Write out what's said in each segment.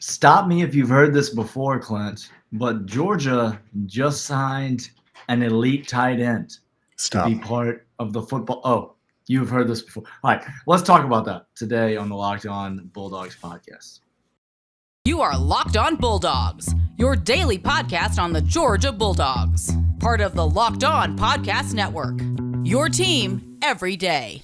Stop me if you've heard this before, Clint, but Georgia just signed an elite tight end to Stop. be part of the football. Oh, you've heard this before. All right, let's talk about that today on the Locked On Bulldogs podcast. You are Locked On Bulldogs, your daily podcast on the Georgia Bulldogs, part of the Locked On Podcast Network. Your team every day.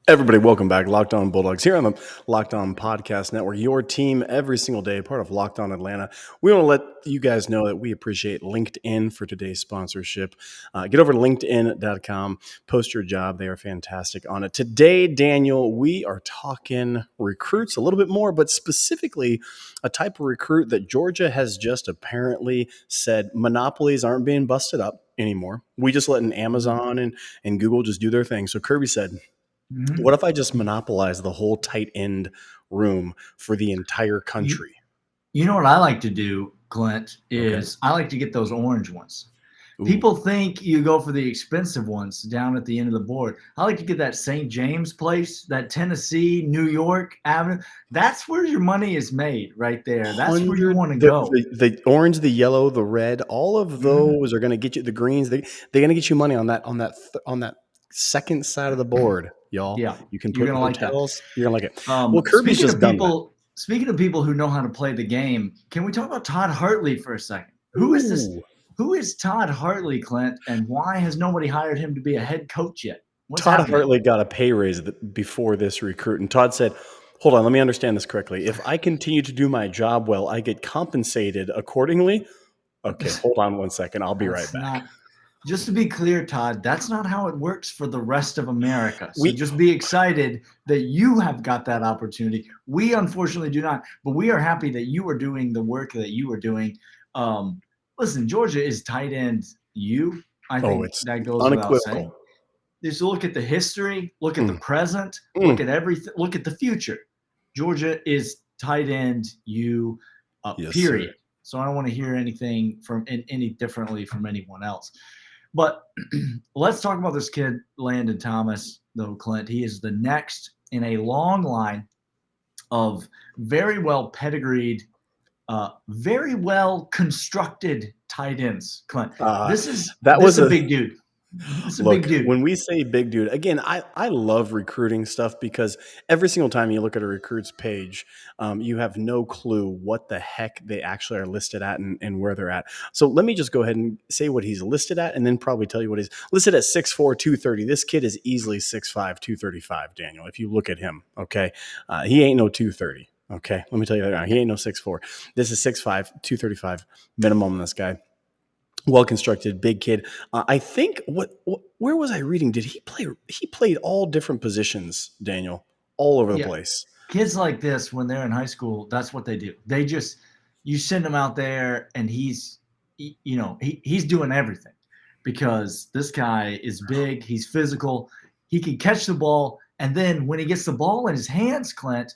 Everybody, welcome back. Locked On Bulldogs here on the Locked On Podcast Network, your team every single day, part of Locked On Atlanta. We want to let you guys know that we appreciate LinkedIn for today's sponsorship. Get over to LinkedIn.com, post your job. They are fantastic on it. Today, Daniel, we are talking recruits a little bit more, but specifically a type of recruit that Georgia has just apparently said monopolies aren't being busted up anymore. We just letting Amazon and Google just do their thing. So Kirby said, what if I just monopolize the whole tight end room for the entire country? You know what I like to do, Clint, is I like to get those orange ones. Ooh. People think you go for the expensive ones down at the end of the board. I like to get that St. James place, that Tennessee, New York Avenue. That's where your money is made right there. That's where you want to go. The orange, the yellow, the red, all of those are going to get you, the greens, they're going to get you money on that second side of the board, y'all. Yeah, you can put gonna hotels. Like you're gonna like it. Well, Kirby's just done that. Speaking of people who know how to play the game, can we talk about Todd Hartley for a second? Who is this? Who is Todd Hartley, Clint, and why has nobody hired him to be a head coach yet? Todd Hartley got a pay raise before this recruit, and Todd said, hold on, let me understand this correctly. If I continue to do my job well, I get compensated accordingly. Okay, hold on one second. I'll be right back. Just to be clear, Todd, that's not how it works for the rest of America. So just be excited that you have got that opportunity. We unfortunately do not, but we are happy that you are doing the work that you are doing. Listen, Georgia is tight end you. I think that goes without saying. Just look at the history, look at the present, look at everything, look at the future. Georgia is tight end you, period. Sir. So I don't want to hear anything from any differently from anyone else. But let's talk about this kid, Landon Thomas, though, Clint. He is the next in a long line of very well pedigreed, very well constructed tight ends, Clint. This is a big dude. Look, when we say big dude, again, I love recruiting stuff because every single time you look at a recruit's page, you have no clue what the heck they actually are listed at and where they're at. So let me just go ahead and say what he's listed at and then probably tell you what he's listed at. 6'4", 230. This kid is easily 6'5", 235, Daniel, if you look at him, okay? He ain't no 230, okay? Let me tell you that now. He ain't no 6'4". This is 6'5", 235 minimum on this guy. Well-constructed, big kid. I think where was I reading? Did he play? He played all different positions, Daniel, all over the place. Kids like this, when they're in high school, that's what they do. They just, you send him out there and he's doing everything because this guy is big. He's physical. He can catch the ball. And then when he gets the ball in his hands, Clint,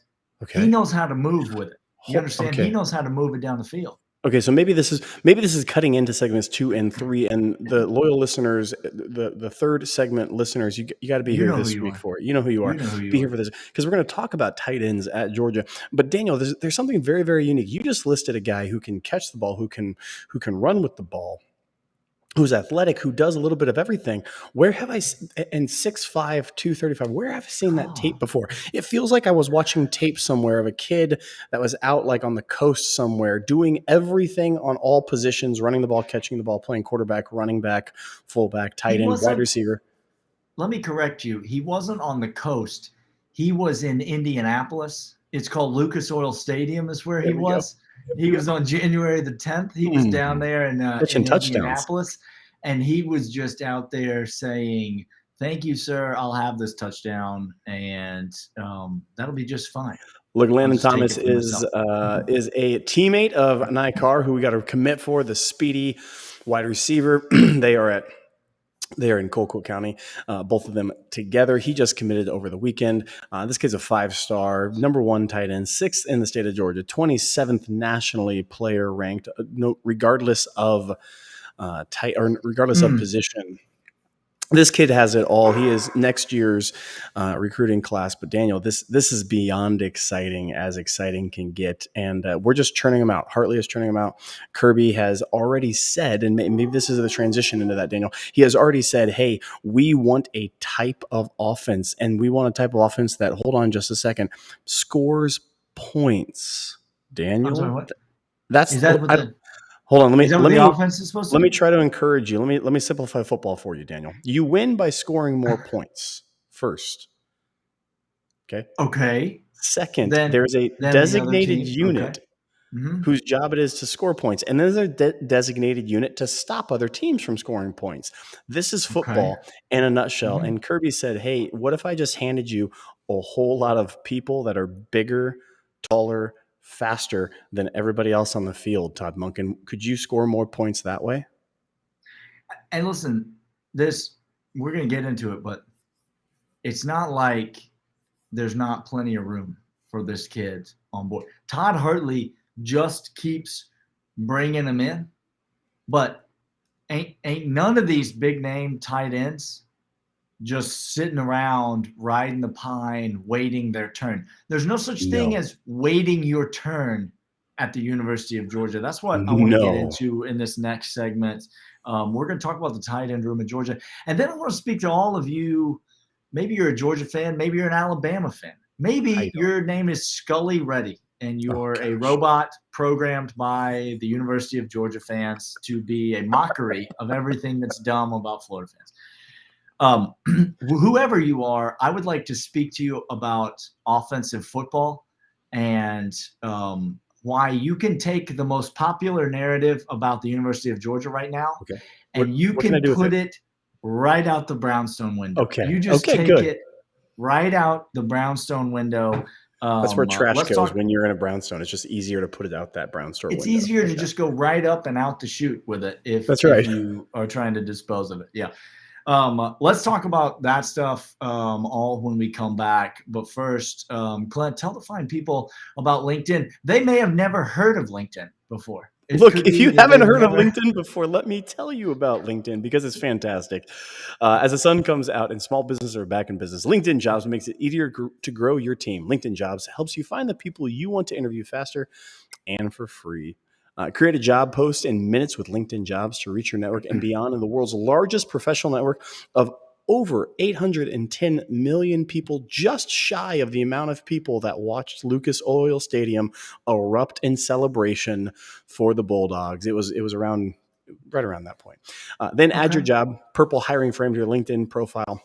he knows how to move with it. You understand? He knows how to move it down the field. Okay, so maybe this is cutting into segments 2 and 3, and the loyal listeners, the third segment listeners, you got to be here this week for it. You know who you are. Be here for this because we're going to talk about tight ends at Georgia. But Daniel, there's something very, very unique. You just listed a guy who can catch the ball, who can run with the ball, who's athletic, who does a little bit of everything. Where have I, and 6'5", 235, where have I seen that tape before? It feels like I was watching tape somewhere of a kid that was out like on the coast somewhere, doing everything on all positions, running the ball, catching the ball, playing quarterback, running back, fullback, tight end, wide receiver. Let me correct you. He wasn't on the coast. He was in Indianapolis. It's called Lucas Oil Stadium is where he was. He was on January the 10th. He was down there in Indianapolis, and he was just out there saying, "Thank you, sir. I'll have this touchdown, and that'll be just fine." Look, Landon Thomas is a teammate of Nikar, who we got to commit for, the speedy wide receiver. They are at They are in Colquitt County, both of them together. He just committed over the weekend. This kid's a 5-star, #1 tight end, 6th in the state of Georgia, 27th nationally player ranked, regardless of regardless of position. This kid has it all. He is next year's recruiting class. But Daniel, this is beyond exciting, as exciting can get. And we're just churning them out. Hartley is churning them out. Kirby has already said, and maybe this is the transition into that, Daniel. He has already said, hey, we want a type of offense. And we want a type of offense that, hold on just a second, scores points. Daniel? I'm sorry, what? That's is that what the Hold on, let me offense is supposed to let be? me try to encourage you. Let me simplify football for you, Daniel. You win by scoring more points first. Okay. Okay. Second, there's a designated unit whose job it is to score points, and then there's a designated unit to stop other teams from scoring points. This is football in a nutshell. And Kirby said, "Hey, what if I just handed you a whole lot of people that are bigger, taller, faster than everybody else on the field, Todd Monken? Could you score more points that way?" And listen, we're going to get into it, but it's not like there's not plenty of room for this kid on board. Todd Hartley just keeps bringing him in, but ain't none of these big name tight ends just sitting around riding the pine, waiting their turn. There's no such thing as waiting your turn at the University of Georgia. That's what I want to get into in this next segment. We're going to talk about the tight end room in Georgia. And then I want to speak to all of you. Maybe you're a Georgia fan. Maybe you're an Alabama fan. Maybe your name is Scully Reddy and you're a robot programmed by the University of Georgia fans to be a mockery of everything that's dumb about Florida fans. Whoever you are, I would like to speak to you about offensive football and why you can take the most popular narrative about the University of Georgia right now and you can put it right out the brownstone window. You just take it right out the brownstone window. That's where trash goes when you're in a brownstone. It's just easier to put it out that brownstone window. It's easier to just go right up and out the chute with it if you are trying to dispose of it. Yeah. Let's talk about that stuff all when we come back. But first, Clint, tell the fine people about LinkedIn. They may have never heard of LinkedIn before. Look, if you haven't heard of LinkedIn before, let me tell you about LinkedIn because it's fantastic. As the sun comes out and small businesses are back in business, LinkedIn Jobs makes it easier to grow your team. LinkedIn Jobs helps you find the people you want to interview faster and for free. Create a job post in minutes with LinkedIn Jobs to reach your network and beyond in the world's largest professional network of over 810 million people, just shy of the amount of people that watched Lucas Oil Stadium erupt in celebration for the Bulldogs. It was around right around that point. Then add your job purple hiring frame to your LinkedIn profile.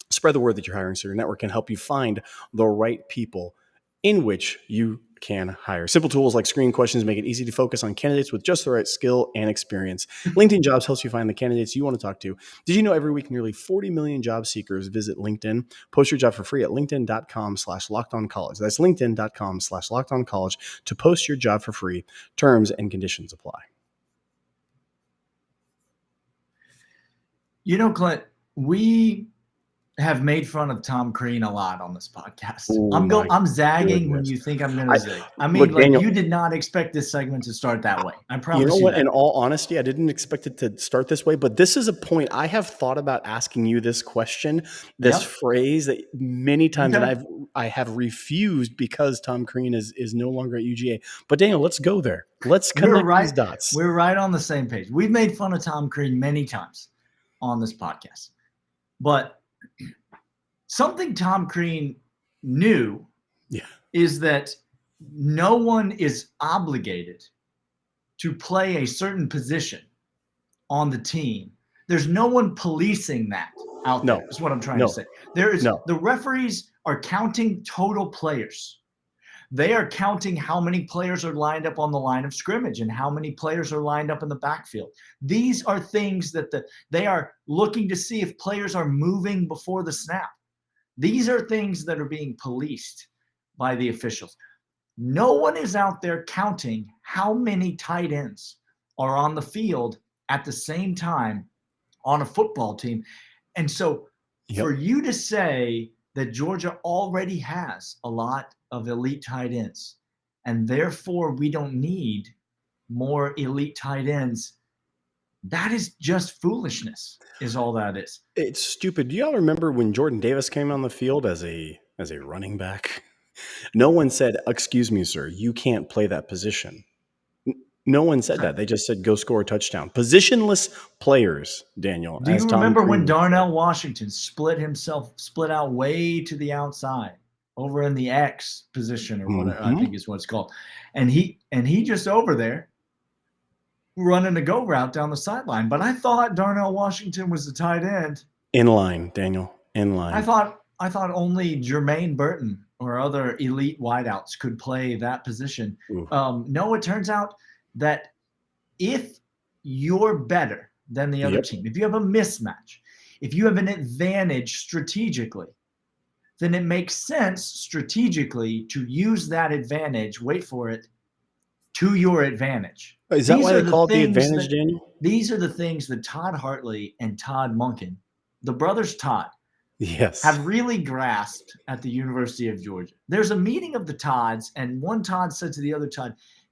Spread the word that you're hiring so your network can help you find the right people in which you can hire. Simple tools like screening questions make it easy to focus on candidates with just the right skill and experience. LinkedIn Jobs helps you find the candidates you want to talk to. Did you know every week nearly 40 million job seekers visit LinkedIn? Post your job for free at linkedin.com/lockedoncollege. That's linkedin.com/lockedoncollege to post your job for free. Terms and conditions apply. You know, Clint, we have made fun of Tom Crean a lot on this podcast. I'm zagging when you think I'm going to zig. I mean, Daniel, you did not expect this segment to start that way. I promise you. You know what? In all honesty, I didn't expect it to start this way, but this is a point I have thought about asking you this question, this phrase that many times that I have refused because Tom Crean is no longer at UGA. But Daniel, let's go there. Let's connect these dots. We're right on the same page. We've made fun of Tom Crean many times on this podcast, but something Tom Crean knew is that no one is obligated to play a certain position on the team. There's no one policing that out there. That's what I'm trying to say. The referees are counting total players. They are counting how many players are lined up on the line of scrimmage and how many players are lined up in the backfield. These are things that they are looking to see if players are moving before the snap. These are things that are being policed by the officials. No one is out there counting how many tight ends are on the field at the same time on a football team. And so for you to say that Georgia already has a lot of elite tight ends, and therefore we don't need more elite tight ends, that is just foolishness, is all that is. It's stupid. Do y'all remember when Jordan Davis came on the field as a running back? No one said, "Excuse me, sir, you can't play that position." No one said that. They just said, "Go score a touchdown." Positionless players, Daniel. Do you remember when Darnell Washington split out way to the outside over in the X position or whatever, I think is what it's called. And he just over there running a go route down the sideline. But I thought Darnell Washington was the tight end. In line, Daniel. In line. I thought only Jermaine Burton or other elite wideouts could play that position. No, it turns out that if you're better than the other team, if you have a mismatch, if you have an advantage strategically, then it makes sense strategically to use that advantage, wait for it, to your advantage. Is that why they call it the advantage, Daniel? These are the things that Todd Hartley and Todd Monken, the brothers Todd, yes, have really grasped at the University of Georgia. There's a meeting of the Todds, and one Todd said to the other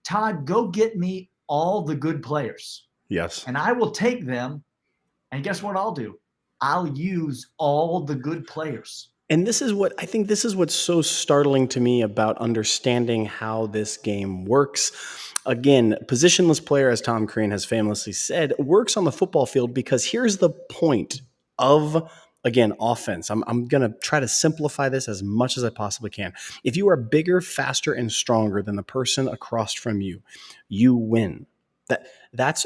Todd, go get me all the good players. Yes. And I will take them, and guess what I'll do? I'll use all the good players. And this is what's so startling to me about understanding how this game works. Again, positionless player, as Tom Crean has famously said, works on the football field because here's the point of, again, offense. I'm going to try to simplify this as much as I possibly can. If you are bigger, faster, and stronger than the person across from you, you win. That's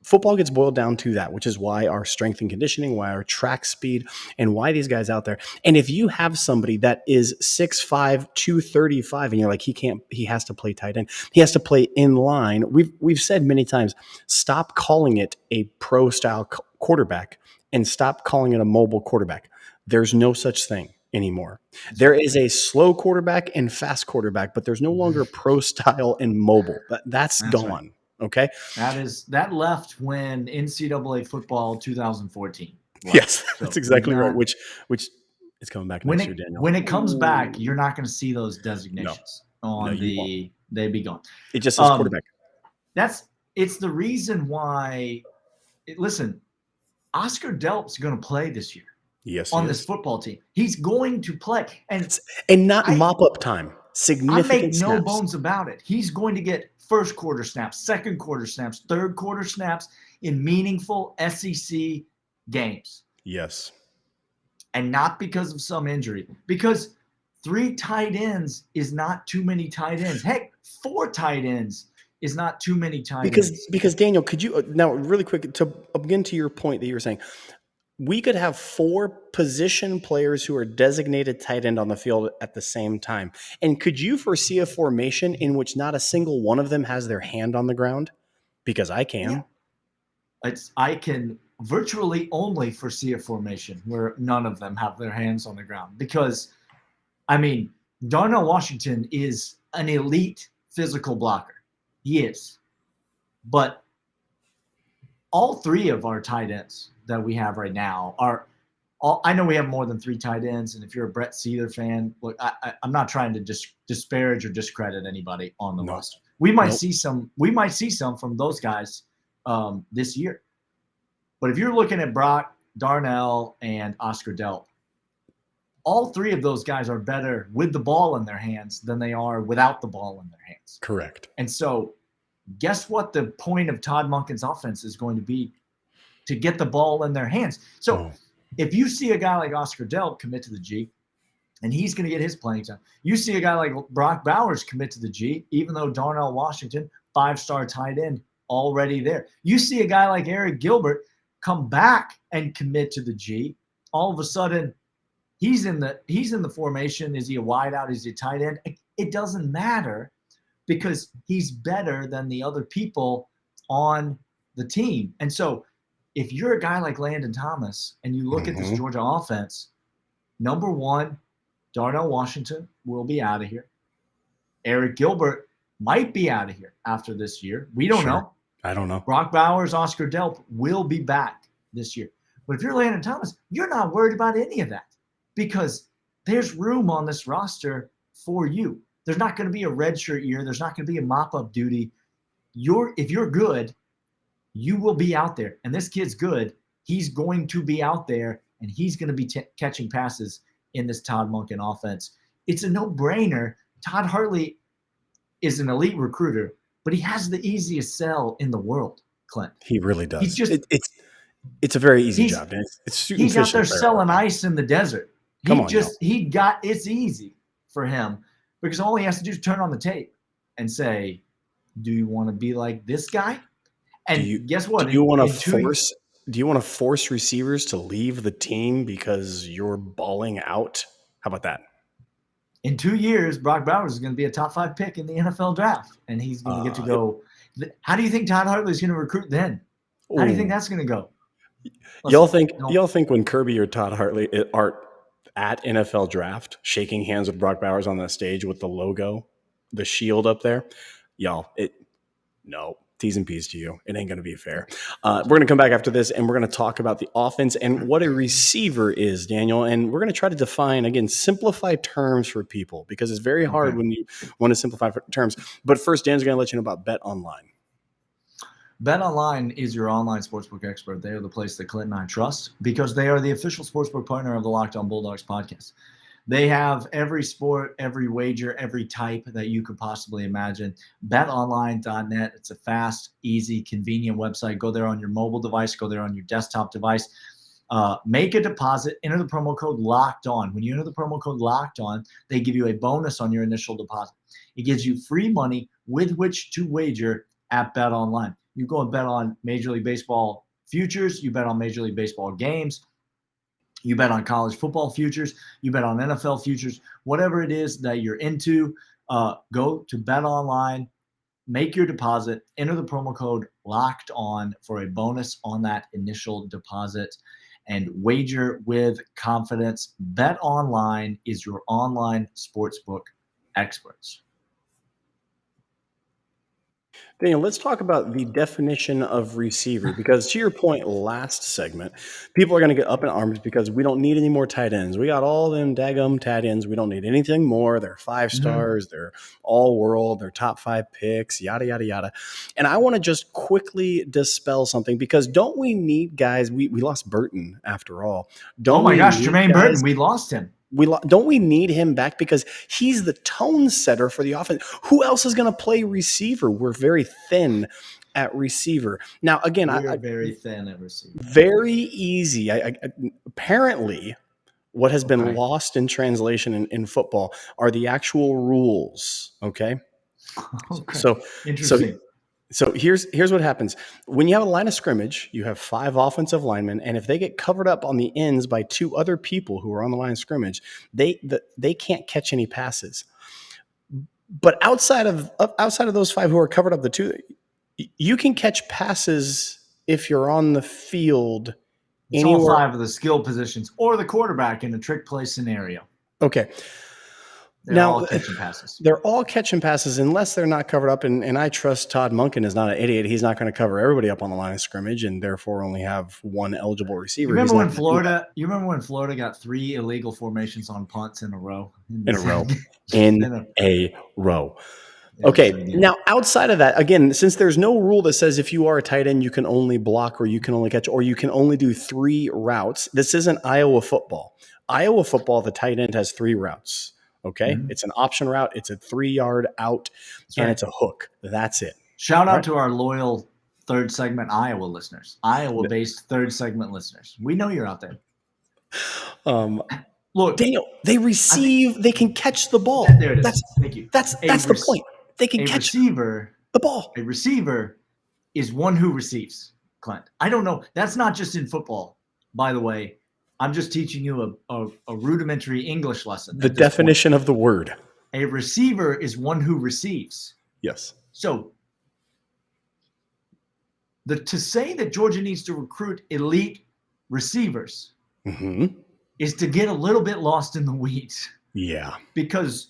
football gets boiled down to that, which is why our strength and conditioning, why our track speed, and why these guys out there. And if you have somebody that is 6'5", 235, and you're like, he has to play tight end, he has to play in line. We've said many times, stop calling it a pro style quarterback and stop calling it a mobile quarterback. There's no such thing anymore. There is a slow quarterback and fast quarterback, but there's no longer pro style and mobile. That's gone. Right. Okay. That left when NCAA football 2014. Left. Yes, that's exactly right. Which is coming back next year, Daniel. When it comes back, you're not going to see those designations they be gone. It just says quarterback. It's the reason why. Listen, Oscar Delp's going to play this year. Yes, on this football team, he's going to play, and not mop up time. Significant. I make no snaps. bones about it. He's going to get first quarter snaps, second quarter snaps, third quarter snaps in meaningful SEC games. Yes. And not because of some injury, because 3 tight ends is not too many tight ends. Heck, 4 tight ends is not too many tight ends. Because Daniel, could you now really quick to begin to your point that you were saying, we could have 4 position players who are designated tight end on the field at the same time. And could you foresee a formation in which not a single one of them has their hand on the ground? Because I can. Yeah. I can virtually only foresee a formation where none of them have their hands on the ground. Because, I mean, Darnell Washington is an elite physical blocker. He is. But all 3 of our tight ends that we have right now are all. I know we have more than 3 tight ends, and if you're a Brett Seether fan, look, I'm not trying to disparage or discredit anybody on the roster. We might see some. We might see some from those guys this year. But if you're looking at Brock, Darnell, and Oscar Delp, all 3 of those guys are better with the ball in their hands than they are without the ball in their hands. Correct. And so, guess what the point of Todd Monken's offense is going to be? To get the ball in their hands. So if you see a guy like Oscar Delp commit to the G, and he's going to get his playing time. You see a guy like Brock Bowers commit to the G, even though Darnell Washington, 5-star tight end, already there. You see a guy like Eric Gilbert come back and commit to the G. All of a sudden, he's in the formation. Is he a wideout? Is he a tight end? It doesn't matter because he's better than the other people on the team. And so if you're a guy like Landon Thomas and you look at this Georgia offense, number 1, Darnell Washington will be out of here. Eric Gilbert might be out of here after this year. We don't know. I don't know. Brock Bowers, Oscar Delp will be back this year. But if you're Landon Thomas, you're not worried about any of that because there's room on this roster for you. There's not going to be a redshirt year. There's not going to be a mop-up duty. If you're good, you will be out there. And this kid's good. He's going to be out there, and he's going to be catching passes in this Todd Monken offense. It's a no-brainer. Todd Hartley is an elite recruiter, but he has the easiest sell in the world, Clint. He really does. He's just, it's a very easy job. He's out there selling ice in the desert. It's easy for him because all he has to do is turn on the tape and say, do you want to be like this guy? And guess what? Do you want to force receivers to leave the team because you're balling out? How about that? In 2 years, Brock Bowers is going to be a top 5 pick in the NFL draft, and he's going to get to go. How do you think Todd Hartley is going to recruit then? How do you think that's going to go? Y'all think when Kirby or Todd Hartley are at NFL draft shaking hands with Brock Bowers on that stage with the logo, the shield up there, no. T's and P's to you. It ain't going to be fair. We're going to come back after this, and we're going to talk about the offense and what a receiver is, Daniel. And we're going to try to define, again, simplify terms for people because it's very hard when you want to simplify terms. But first, Dan's going to let you know about BetOnline. BetOnline is your online sportsbook expert. They are the place that Clint and I trust because they are the official sportsbook partner of the Locked On Bulldogs podcast. They have every sport, every wager, every type that you could possibly imagine. BetOnline.net. It's a fast, easy, convenient website. Go there on your mobile device. Go there on your desktop device. Make a deposit. Enter the promo code Locked On. When you enter the promo code Locked On, they give you a bonus on your initial deposit. It gives you free money with which to wager at BetOnline. You go and bet on Major League Baseball futures. You bet on Major League Baseball games. You bet on college football futures. You bet on NFL futures. Whatever it is that you're into, go to BetOnline, make your deposit, enter the promo code Locked On for a bonus on that initial deposit, and wager with confidence. BetOnline is your online sportsbook experts. Daniel, let's talk about the definition of receiver because to your point last segment, people are going to get up in arms because we don't need any more tight ends. We got all them daggum tight ends. We don't need anything more. They're 5 stars. They're all world. They're top 5 picks, yada, yada, yada. And I want to just quickly dispel something because don't we need guys? We lost Burton after all. Jermaine Burton, we lost him. Don't we need him back because he's the tone setter for the offense? Who else is going to play receiver? We're very thin at receiver. Now, again, we're very thin at receiver. Very easy. Apparently, what has been lost in translation in football are the actual rules. Okay. So interesting. So here's what happens. When you have a line of scrimmage, you have 5 offensive linemen, and if they get covered up on the ends by 2 other people who are on the line of scrimmage, they can't catch any passes. But outside of those 5 who are covered up, the 2, you can catch passes if you're on the field. It's all 5 of the skill positions or the quarterback in a trick play scenario. Okay. They're all catching passes. They're all catching passes unless they're not covered up. And I trust Todd Monken is not an idiot. He's not going to cover everybody up on the line of scrimmage and therefore only have 1 eligible receiver. You remember when Florida got 3 illegal formations on punts in a row? In a row. Okay. Now, outside of that, again, since there's no rule that says if you are a tight end, you can only block or you can only catch or you can only do 3 routes. This isn't Iowa football. Iowa football, the tight end has 3 routes. Okay. It's an option route. It's a 3-yard out and it's a hook. That's it. Shout out to our loyal 3rd segment Iowa listeners, Iowa-based 3rd segment listeners. We know you're out there. Look, Daniel, they receive, they can catch the ball. There it is. Thank you. That's the point. They can catch the ball. A receiver is one who receives, Clint. I don't know. That's not just in football, by the way. I'm just teaching you a rudimentary English lesson. The definition of the word. A receiver is one who receives. Yes. So to say that Georgia needs to recruit elite receivers is to get a little bit lost in the weeds. Yeah. Because,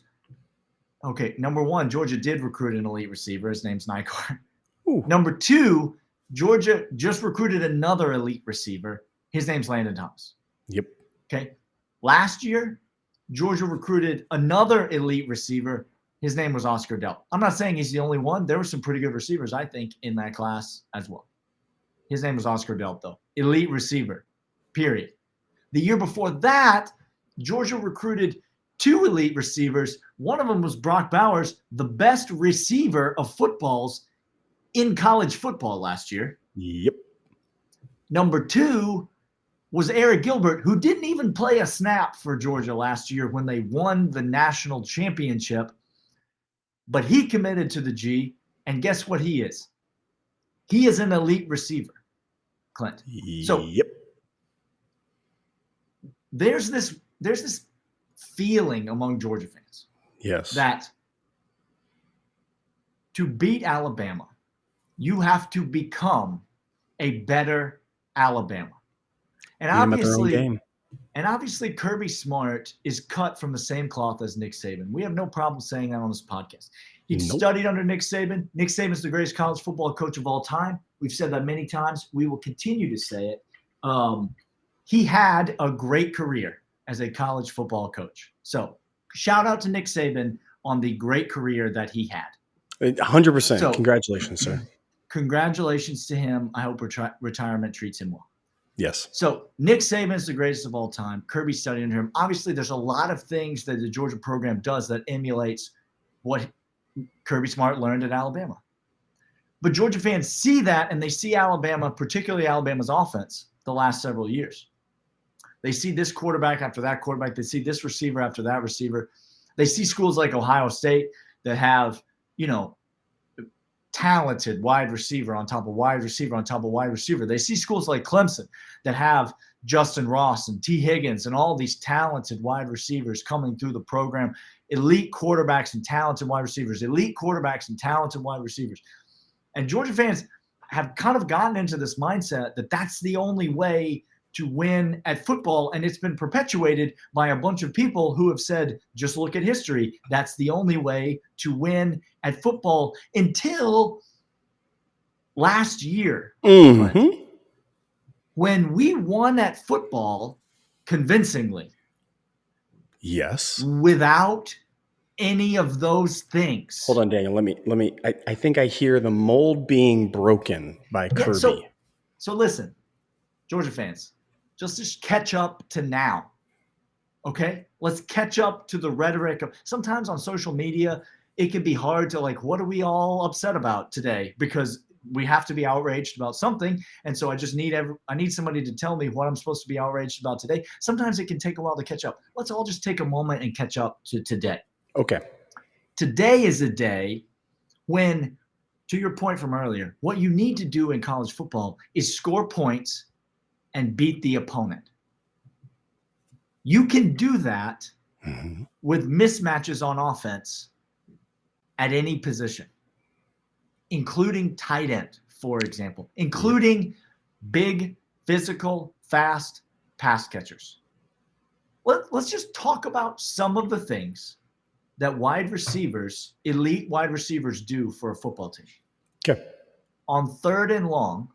number 1, Georgia did recruit an elite receiver. His name's Nyquist. Number 2, Georgia just recruited another elite receiver. His name's Landon Thomas. Yep. Okay. Last year, Georgia recruited another elite receiver. His name was Oscar Delp. I'm not saying he's the only one. There were some pretty good receivers, I think, in that class as well. His name was Oscar Delp, though. Elite receiver, period. The year before that, Georgia recruited 2 elite receivers. One of them was Brock Bowers, the best receiver of footballs in college football last year. Yep. Number 2 was Eric Gilbert, who didn't even play a snap for Georgia last year when they won the national championship. But he committed to the G, and guess what he is? He is an elite receiver, Clint. So yep. There's this feeling among Georgia fans. Yes. That to beat Alabama, you have to become a better Alabama. And obviously Kirby Smart is cut from the same cloth as Nick Saban. We have no problem saying that on this podcast. He studied under Nick Saban. Nick Saban is the greatest college football coach of all time. We've said that many times. We will continue to say it. He had a great career as a college football coach. So shout out to Nick Saban on the great career that he had. 100%. So, congratulations, sir. Congratulations to him. I hope retirement treats him well. Yes. So Nick Saban is the greatest of all time. Kirby studied under him. Obviously, there's a lot of things that the Georgia program does that emulates what Kirby Smart learned at Alabama. But Georgia fans see that, and they see Alabama, particularly Alabama's offense, the last several years. They see this quarterback after that quarterback. They see this receiver after that receiver. They see schools like Ohio State that have, talented wide receiver on top of wide receiver on top of wide receiver. They see schools like Clemson that have Justin Ross and T. Higgins and all these talented wide receivers coming through the program, elite quarterbacks and talented wide receivers, elite quarterbacks and talented wide receivers. And Georgia fans have kind of gotten into this mindset that that's the only way to win at football, and it's been perpetuated by a bunch of people who have said, just look at history, that's the only way to win at football until last year. Mm-hmm. When we won at football convincingly. Yes. Without any of those things. Hold on, Daniel. Let me I think I hear the mold being broken by Kirby. So listen, Georgia fans, just catch up to now. Okay? Let's catch up to the rhetoric of sometimes on social media, it can be hard to what are we all upset about today? Because we have to be outraged about something. And so I just need somebody to tell me what I'm supposed to be outraged about today. Sometimes it can take a while to catch up. Let's all just take a moment and catch up to today. Okay. Today is a day when, to your point from earlier, what you need to do in college football is score points and beat the opponent. You can do that with mismatches on offense at any position, including tight end, for example, including big, physical, fast pass catchers. Let's just talk about some of the things that elite wide receivers do for a football team. Okay. On 3rd and long,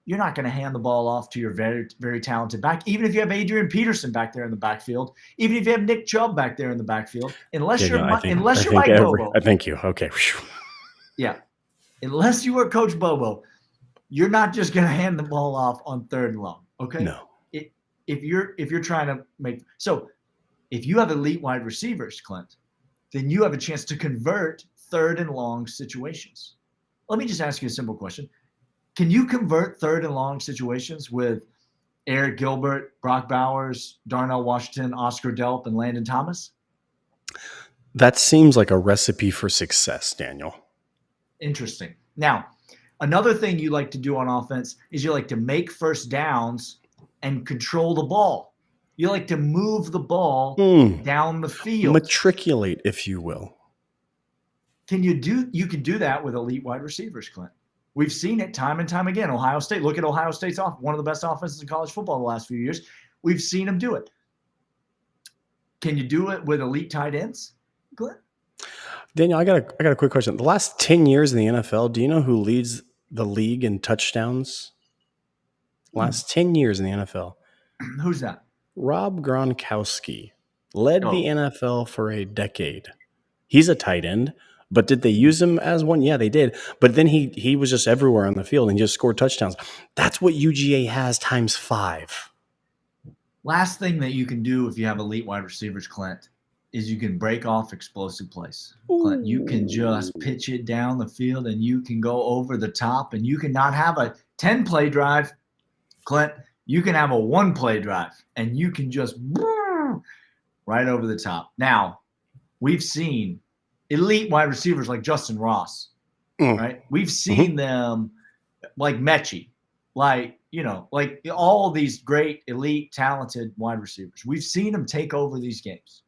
you're not going to hand the ball off to your very, very talented back, even if you have Adrian Peterson back there in the backfield, even if you have Nick Chubb back there in the backfield, unless you're Mike Bobo. I thank you. Okay. Yeah. Unless you are Coach Bobo, you're not just going to hand the ball off on 3rd and long. Okay. No. If you're trying to if you have elite wide receivers, Clint, then you have a chance to convert 3rd and long situations. Let me just ask you a simple question. Can you convert 3rd and long situations with Eric Gilbert, Brock Bowers, Darnell Washington, Oscar Delp, and Landon Thomas? That seems like a recipe for success, Daniel. Interesting. Now, another thing you like to do on offense is you like to make first downs and control the ball. You like to move the ball down the field. Matriculate, if you will. You can do that with elite wide receivers, Clint. We've seen it time and time again. Ohio State, look at Ohio State's one of the best offenses in college football the last few years. We've seen them do it. Can you do it with elite tight ends, Clint? Daniel, I got a quick question. The last 10 years in the NFL, do you know who leads the league in touchdowns? last 10 years in the NFL. Who's that? Rob Gronkowski led the NFL for a decade. He's a tight end, but did they use him as one? Yeah, they did. But then he was just everywhere on the field and just scored touchdowns. That's what UGA has times 5. Last thing that you can do if you have elite wide receivers, Clint, is you can break off explosive plays. Clint, you can just pitch it down the field and you can go over the top, and you can not have a 10-play drive, Clint. You can have a 1-play drive and you can just right over the top. Now, we've seen elite wide receivers like Justin Ross, right? We've seen them like Mechie, like all these great, elite, talented wide receivers. We've seen them take over these games,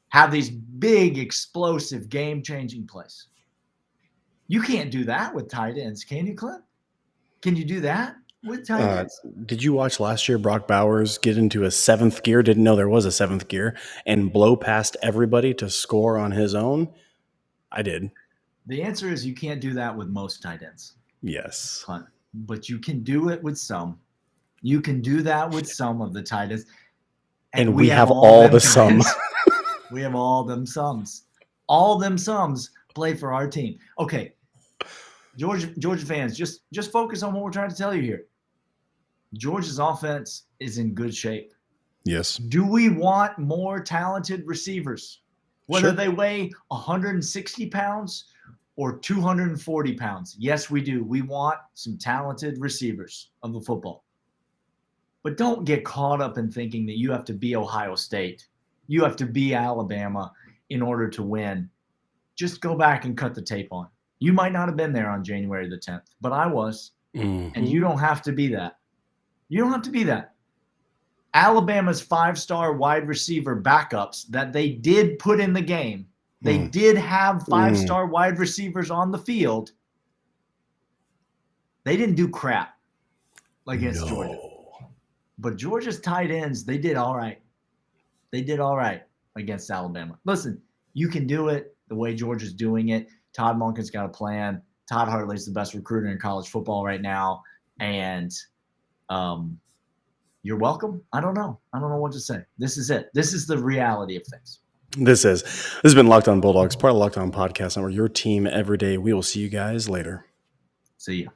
have these big, explosive, game-changing plays. You can't do that with tight ends, can you, Clint? Can you do that with tight ends? Did you watch last year Brock Bowers get into a 7th gear, didn't know there was a 7th gear, and blow past everybody to score on his own? I did. The answer is you can't do that with most tight ends. Yes. Clint. But you can do it with some. You can do that with some of the tight ends. And we have all the sums. We have all them sums. All them sums play for our team. Okay. Georgia fans, just focus on what we're trying to tell you here. Georgia's offense is in good shape. Yes. Do we want more talented receivers? Whether they weigh 160 pounds or 240 pounds. Yes, we do. We want some talented receivers of the football. But don't get caught up in thinking that you have to be Ohio State. You have to be Alabama in order to win. Just go back and cut the tape on. You might not have been there on January the 10th, but I was. Mm-hmm. And you don't have to be that. You don't have to be that. Alabama's 5-star wide receiver backups that they did put in the game, they did have 5-star wide receivers on the field. They didn't do crap against Georgia. But Georgia's tight ends, they did all right. They did all right against Alabama. Listen, you can do it the way Georgia's doing it. Todd Monken's got a plan. Todd Hartley's the best recruiter in college football right now. And you're welcome. I don't know what to say. This is it. This is the reality of things. This has been Locked On Bulldogs, part of Locked On Podcast Network, your team every day. We will see you guys later. See ya.